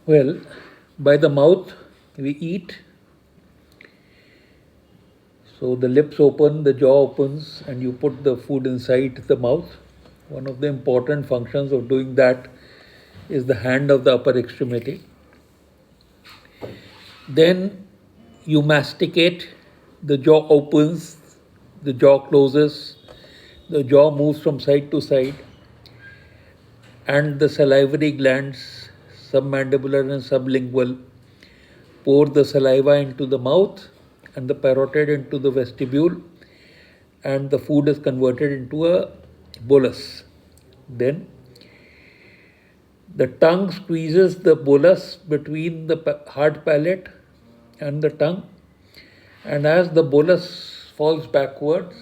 Well, by the mouth we eat. So the lips open, the jaw opens, and you put the food inside the mouth. One of the important functions of doing that is the hand of the upper extremity. Then you masticate, the jaw opens, the jaw closes, the jaw moves from side to side, and the salivary glands, submandibular and sublingual, pour the saliva into the mouth and the parotid into the vestibule, and the food is converted into a bolus. Then the tongue squeezes the bolus between the hard palate and the tongue, and as the bolus falls backwards,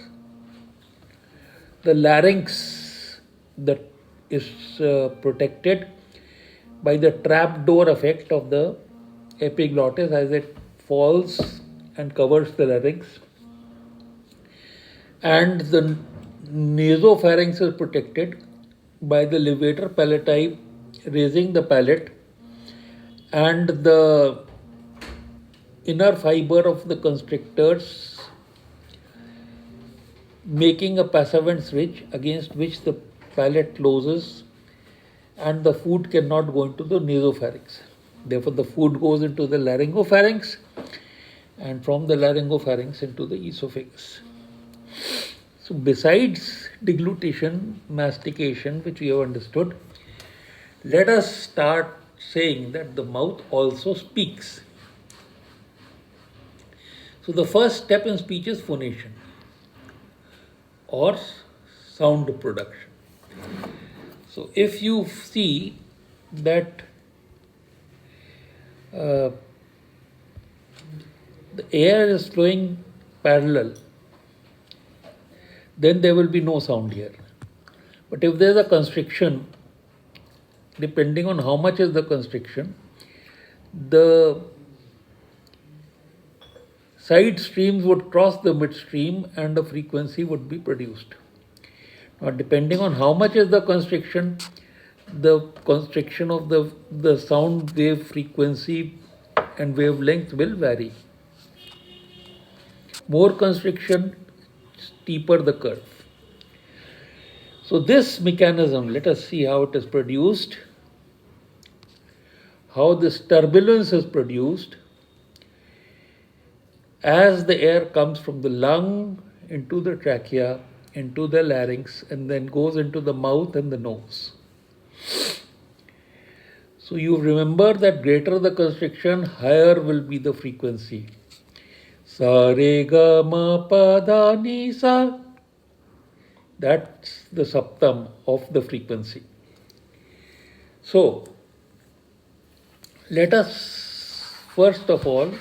the larynx that is protected by the trapdoor effect of the epiglottis as it falls and covers the larynx, and the nasopharynx is protected by the levator palati raising the palate, and the inner fiber of the constrictors making a passavant switch against which the palate closes, and the food cannot go into the nasopharynx. Therefore, the food goes into the laryngopharynx, and from the laryngopharynx into the esophagus. So, besides deglutition, mastication, which we have understood, let us start saying that the mouth also speaks. So, the first step in speech is phonation or sound production. So, if you see that the air is flowing parallel, then there will be no sound here. But if there is a constriction, depending on how much is the constriction, the side streams would cross the midstream and a frequency would be produced. Now, depending on how much is the constriction of the sound wave frequency and wavelength will vary. More constriction, steeper the curve. So this mechanism, let us see how it is produced, how this turbulence is produced as the air comes from the lung into the trachea, into the larynx, and then goes into the mouth and the nose. So you remember that greater the constriction, higher will be the frequency. Sa re ga ma pa da ni sa. That's the saptam of the frequency. So let us first of all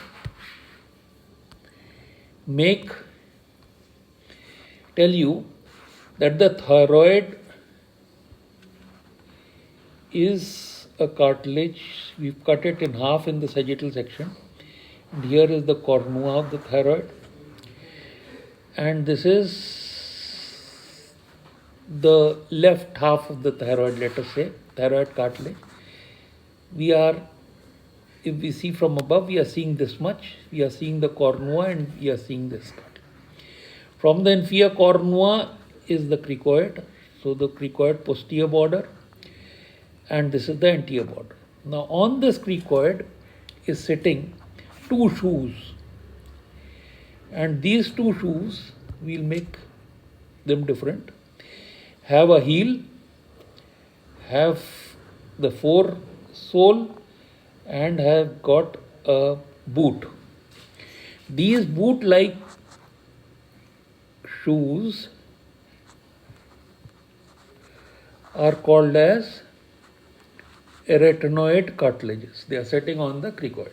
tell you that the thyroid is a cartilage. We've cut it in half in the sagittal section. And here is the cornua of the thyroid. And this is the left half of the thyroid, let us say, thyroid cartilage. If we see from above, we are seeing this much. We are seeing the cornua and we are seeing this cartilage. From the inferior cornua is the cricoid. So the cricoid posterior border, and this is the anterior border. Now on this cricoid is sitting two shoes, and these two shoes, we'll make them different, have a heel, have the foresole, and have got a boot. These boot-like shoes are called as arytenoid cartilages. They are sitting on the cricoid.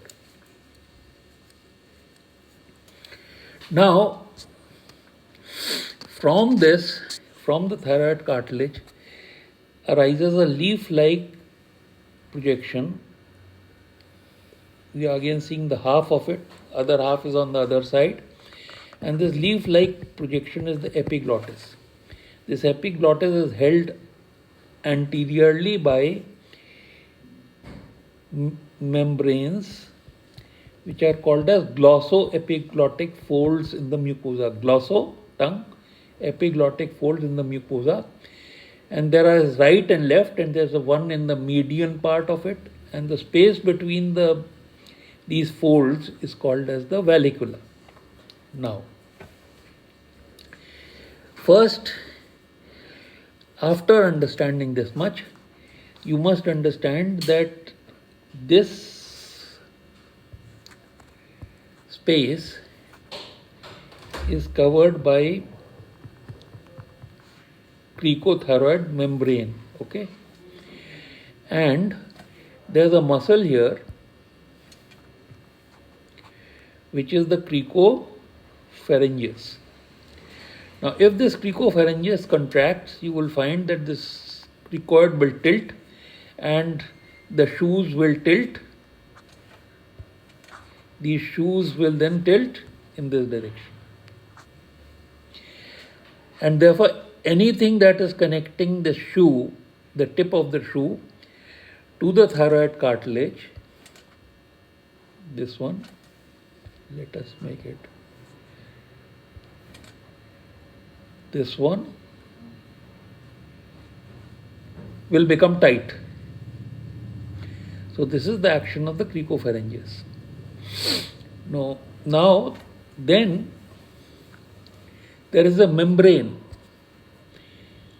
Now, from the thyroid cartilage arises a leaf-like projection. We are again seeing the half of it, other half is on the other side, and this leaf-like projection is the epiglottis. This epiglottis is held anteriorly by membranes which are called as glossoepiglottic folds in the mucosa. Glosso, tongue, epiglottic folds in the mucosa. And there are right and left, and there's a one in the median part of it, and the space between these folds is called as the vallicula. Now, first, after understanding this much, you must understand that this space is covered by cricothyroid membrane, okay? And there's a muscle here which is the cricopharyngeus. Now, if this cricopharyngeus contracts, you will find that this cricoid will tilt and the shoes will tilt. These shoes will then tilt in this direction. And therefore, anything that is connecting the shoe, the tip of the shoe, to the thyroid cartilage, this one, let us make it this one, will become tight. So this is the action of the cricopharyngeus. Now, then there is a membrane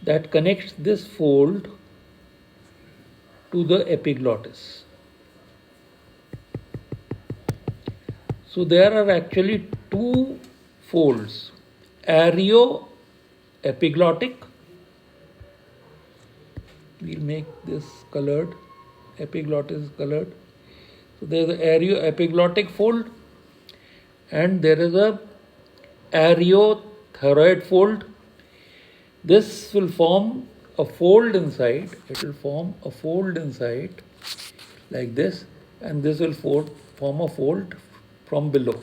that connects this fold to the epiglottis. So there are actually two folds, areoepiglottic. We'll make this colored, epiglottis colored. So there is an areoepiglottic fold and there is a areothyroid fold. This will form a fold inside. It will form a fold inside like this, and this will form a fold from below.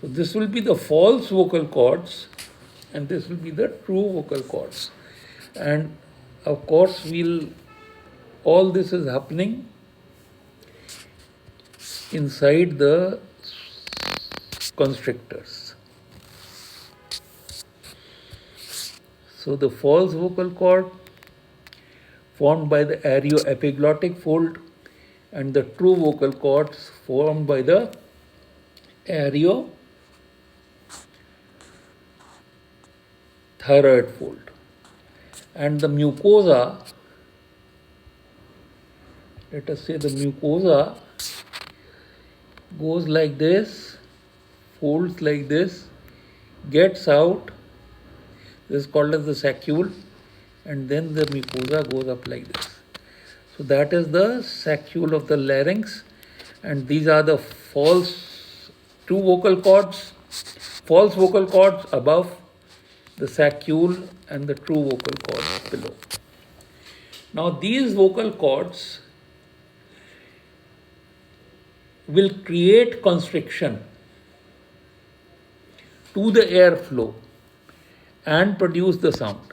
So this will be the false vocal cords and this will be the true vocal cords. And of course, all this is happening inside the constrictors. So the false vocal cord formed by the areoepiglottic fold and the true vocal cords formed by the areothyroid fold. And the mucosa, let us say the mucosa goes like this, folds like this, gets out. This is called as the saccule, and then the mucosa goes up like this. So that is the saccule of the larynx, and these are the false vocal cords above, the saccule, and the true vocal cords below. Now these vocal cords will create constriction to the airflow and produce the sound.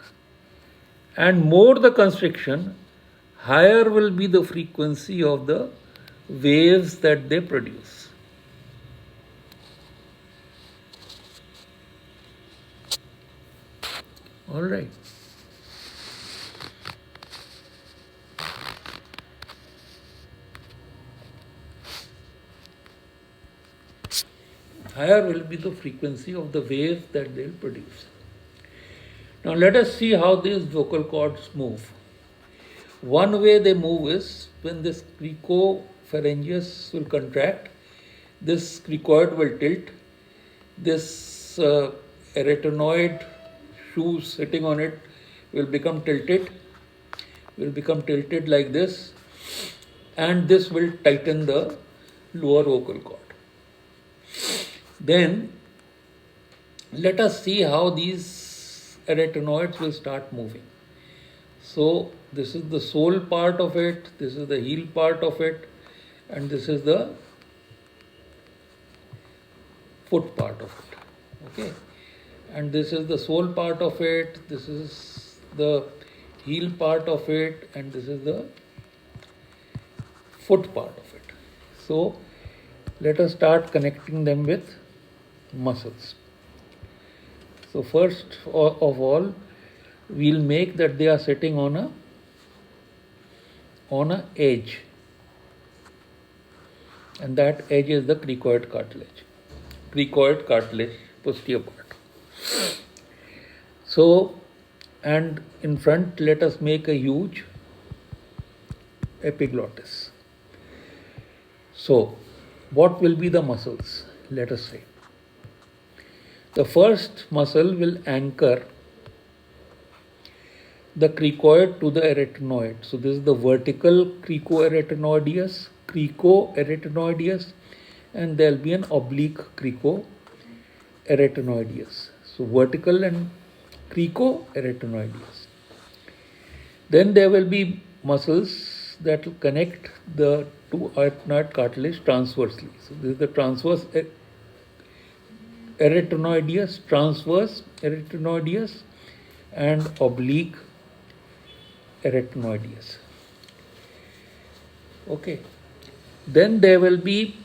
And more the constriction, higher will be the frequency of the waves that they produce. All right. Higher will be the frequency of the waves that they'll produce. Now let us see how these vocal cords move. One way they move is when this cricopharyngeus will contract, this cricoid will tilt, this arytenoid shoe sitting on it will become tilted like this, and this will tighten the lower vocal cord. Then let us see how these arytenoids will start moving. So this is the sole part of it, this is the heel part of it, and this is the foot part of it. Okay, and this is the sole part of it, this is the heel part of it, and this is the foot part of it. So let us start connecting them with muscles. So first of all, we'll make that they are sitting on a edge, and that edge is the cricoid cartilage. Cricoid cartilage, posterior part. So, and in front, let us make a huge epiglottis. So, what will be the muscles? Let us say. The first muscle will anchor the cricoid to the arytenoid. So this is the vertical cricoarytenoideus, and there will be an oblique cricoarytenoideus. So vertical and cricoarytenoideus. Then there will be muscles that will connect the two arytenoid cartilage transversely. So this is the transverse transverse arytenoideus, and oblique arytenoideus. Okay. Then there will be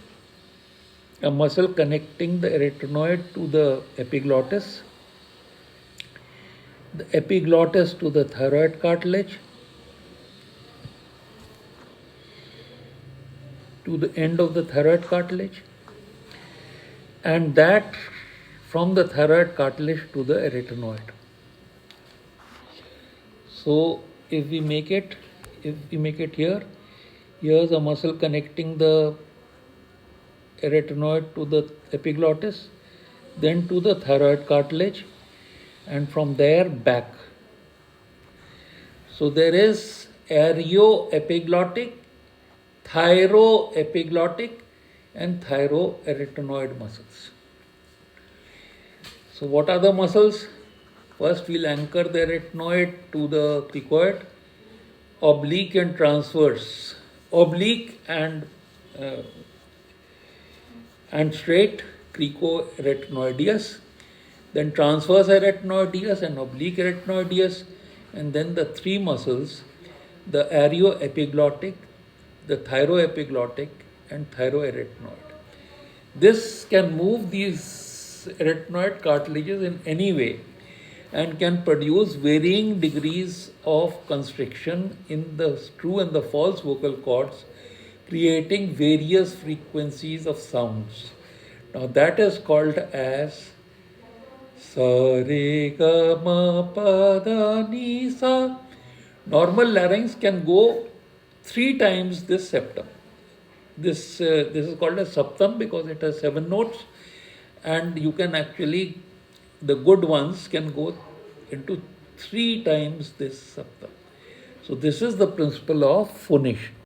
a muscle connecting the arytenoid to the epiglottis, the epiglottis to the thyroid cartilage, to the end of the thyroid cartilage, and that from the thyroid cartilage to the arytenoid. So if we make it here, here's a muscle connecting the arytenoid to the epiglottis, then to the thyroid cartilage, and from there back. So there is arioepiglottic, thyroepiglottic, and thyroarytenoid muscles. So what are the muscles? First we'll anchor the arytenoid to the cricoid, oblique and transverse, oblique and straight cricoarytenoideus, then transverse arytenoideus and oblique arytenoideus, and then the three muscles, the arioepiglottic, the thyroepiglottic, and thyroarytenoid. This can move these arytenoid cartilages in any way and can produce varying degrees of constriction in the true and the false vocal cords, creating various frequencies of sounds. Now that is called as sa re ga ma pa da ni sa. Normal larynx can go 3 times this septum. This is called a septum because it has 7 notes, and you can actually, the good ones can go into 3 times this septum. So this is the principle of phonation.